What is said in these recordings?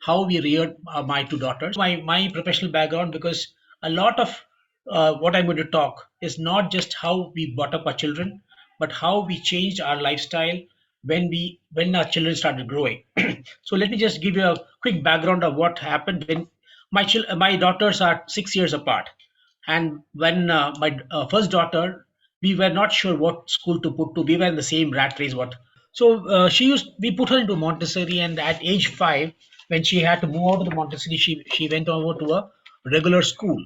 how we reared my two daughters. My professional background, because a lot of what I'm going to talk is not just how we brought up our children, but how we changed our lifestyle when our children started growing. So let me just give you a quick background of what happened when my daughters are 6 years apart, and when my first daughter, we were not sure what school to put to. We were in the same rat race. What so we put her into Montessori, and at age 5, when she had to move out of the Montessori, she went over to a regular school,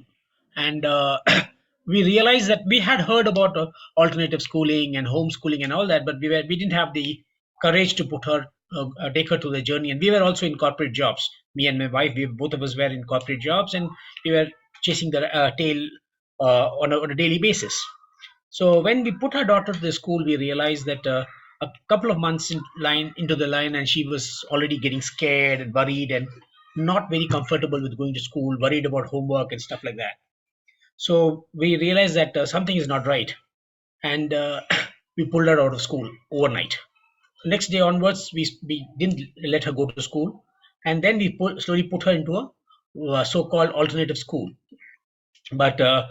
and we realized that we had heard about alternative schooling and homeschooling and all that, but we didn't have the courage to put her take her to the journey. And we were also in corporate jobs. Me and my wife, we both of us were in corporate jobs, and we were chasing the tail on a daily basis. So when we put our daughter to the school, we realized that a couple of months into the line, and she was already getting scared and worried and not very comfortable with going to school, worried about homework and stuff like that. So we realized that something is not right, and we pulled her out of school overnight. Next day onwards, we didn't let her go to school, and then we slowly put her into a so-called alternative school. But a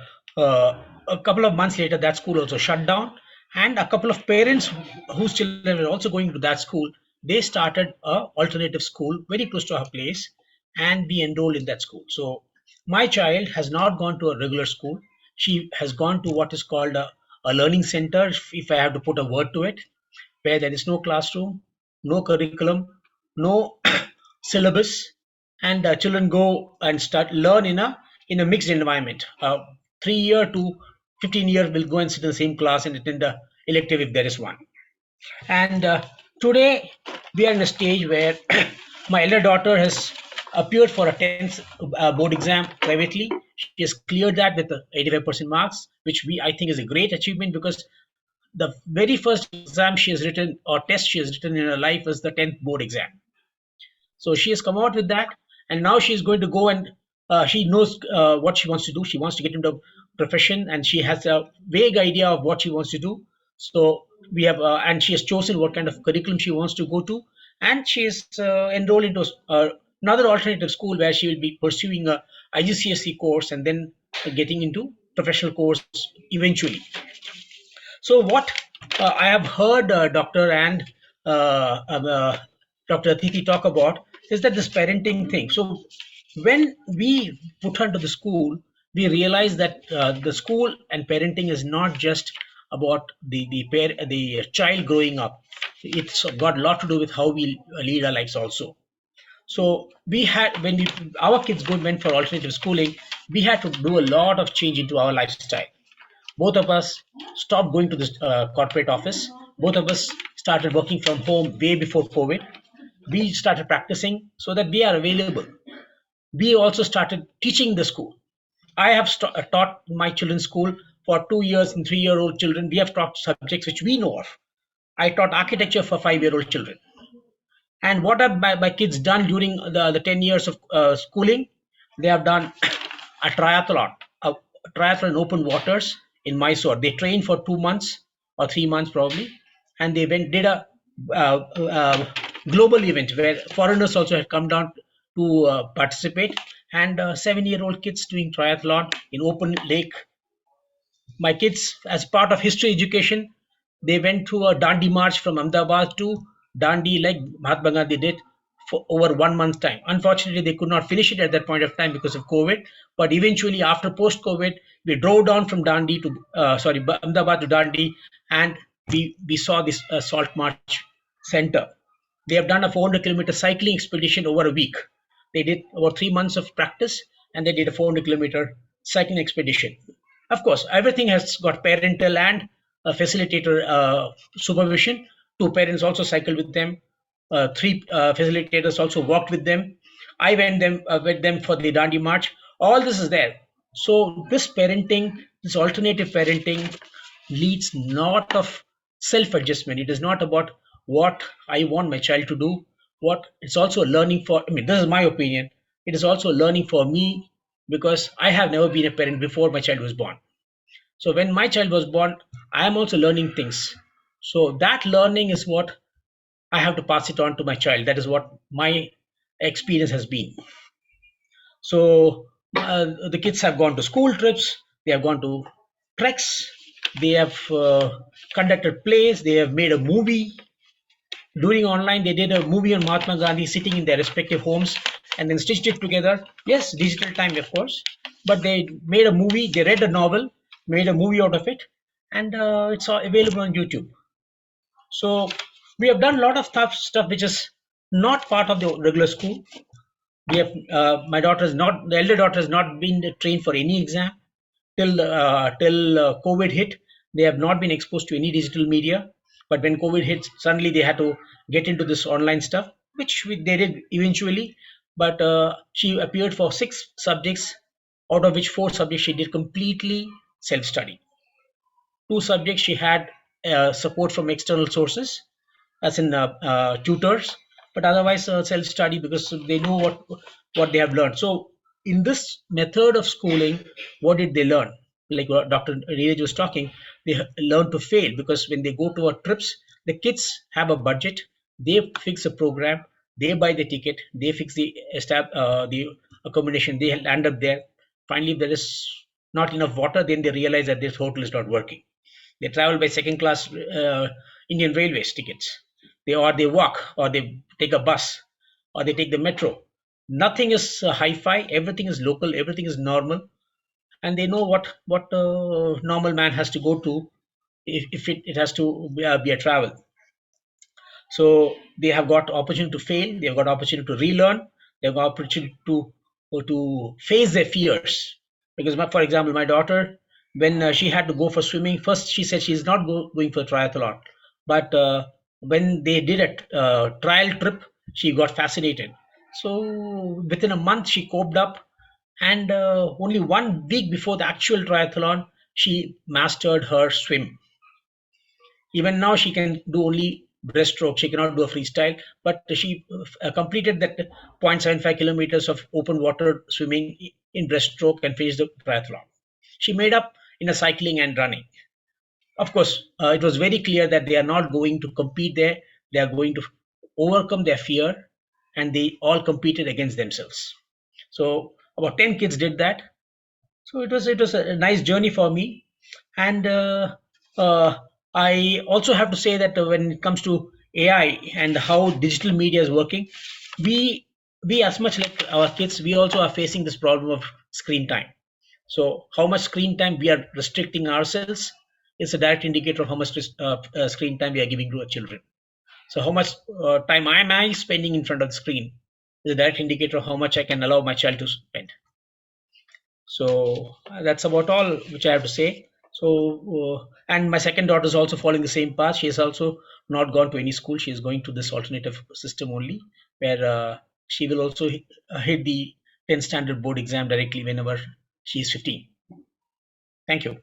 couple of months later, that school also shut down, and a couple of parents whose children were also going to that school, they started a alternative school very close to our place, and we enrolled in that school. So my child has not gone to a regular school. She has gone to what is called a learning center, if I have to put a word to it, where there is no classroom, no curriculum, no syllabus, and children go and start learn in a mixed environment. 3 year to 15-year will go and sit in the same class and attend the elective if there is one. And today we are in a stage where my elder daughter has appeared for a 10th board exam privately. She has cleared that with 85% marks, which I think is a great achievement, because the very first exam she has written or test she has written in her life was the 10th board exam. So she has come out with that, and now she is going to go and she knows what she wants to do. She wants to get into a profession, and she has a vague idea of what she wants to do. So we have, and she has chosen what kind of curriculum she wants to go to, and she is enrolled into another alternative school where she will be pursuing a IGCSE course and then getting into professional course eventually. So what I have heard Dr. and Dr. Titi talk about is that this parenting thing. So when we put her into the school, we realize that the school and parenting is not just about the child growing up. It's got a lot to do with how we lead our lives also. So we had when we our kids went for alternative schooling, we had to do a lot of change into our lifestyle. Both of us stopped going to this corporate office. Both of us started working from home way before COVID. We started practicing so that we are available. We also started teaching the school. I have taught my children's school for 2 years and 3-year-old children. We have taught subjects which we know of. I taught architecture for 5-year-old children. And what have my kids done during the 10 years of schooling? They have done a triathlon in open waters in Mysore. They trained for 2 months or 3 months probably, and they went did a uh, uh, global event where foreigners also had come down to participate. And 7-year-old kids doing triathlon in open lake. My kids, as part of history education, they went through a Dandi march from Ahmedabad to Dandi, like Mahatma Gandhi did, for over 1 month time. Unfortunately, they could not finish it at that point of time because of COVID. But eventually, after post-COVID, we drove down from Dandi to Ahmedabad to Dandi, and we saw this Salt March Center. They have done a 400-kilometer cycling expedition over a week. They did about 3 months of practice, and they did a 400-kilometer cycling expedition. Of course, everything has got parental and facilitator supervision. Two parents also cycled with them. Three facilitators also walked with them. I went with them for the Dandi March. All this is there. So this parenting, this alternative parenting, leads not of self-adjustment. It is not about what I want my child to do. What it's also learning for. I mean, this is my opinion. It is also learning for me, because I have never been a parent before my child was born. So when my child was born, I am also learning things. So that learning is what I have to pass it on to my child. That is what my experience has been. So the kids have gone to school trips, they have gone to treks, they have conducted plays, they have made a movie. During online, they did a movie on Mahatma Gandhi sitting in their respective homes and then stitched it together. Yes, digital time, of course, but they made a movie, they read a novel, made a movie out of it, and it's all available on YouTube. So we have done a lot of stuff which is not part of the regular school. We have my daughter is not the elder daughter has not been trained for any exam till COVID hit. They have not been exposed to any digital media. But when COVID hit, suddenly they had to get into this online stuff, which they did eventually. But she appeared for 6 subjects, out of which 4 subjects she did completely self-study. 2 subjects she had support from external sources, as in tutors, but otherwise self-study because they know what they have learned. So in this method of schooling, what did they learn? Like what Dr. Neeraj was talking, they learn to fail because when they go to our trips, the kids have a budget, they fix a program, they buy the ticket, they fix the accommodation, they land up there. Finally, if there is not enough water, then they realize that this hotel is not working. They travel by second class Indian Railways tickets. They walk or they take a bus or they take the metro. Nothing is hi-fi. Everything is local. Everything is normal, and they know what normal man has to go to if it has to be a travel. So they have got opportunity to fail, they have got opportunity to relearn, they have got opportunity to face their fears. Because for example, my daughter, when she had to go for swimming, first she said she's not going for triathlon, but when they did a trial trip, she got fascinated. So within a month she coped up, and only 1 week before the actual triathlon she mastered her swim. Even now, she can do only breaststroke. She cannot do a freestyle, but she completed that 0.75 kilometers of open water swimming in breaststroke and finished the triathlon. She made up in a cycling and running. Of course, it was very clear that they are not going to compete there. They are going to overcome their fear, and they all competed against themselves. So about 10 kids did that. So it was a nice journey for me, and uh, I also have to say that when it comes to AI and how digital media is working, we as much like our kids, we also are facing this problem of screen time. So how much screen time we are restricting ourselves is a direct indicator of how much screen time we are giving to our children. So how much time am I spending in front of the screen is a direct indicator of how much I can allow my child to spend. So that's about all which I have to say. So and my second daughter is also following the same path. She has also not gone to any school. She is going to this alternative system only, where she will also hit the 10th standard board exam directly whenever she is 15. Thank you.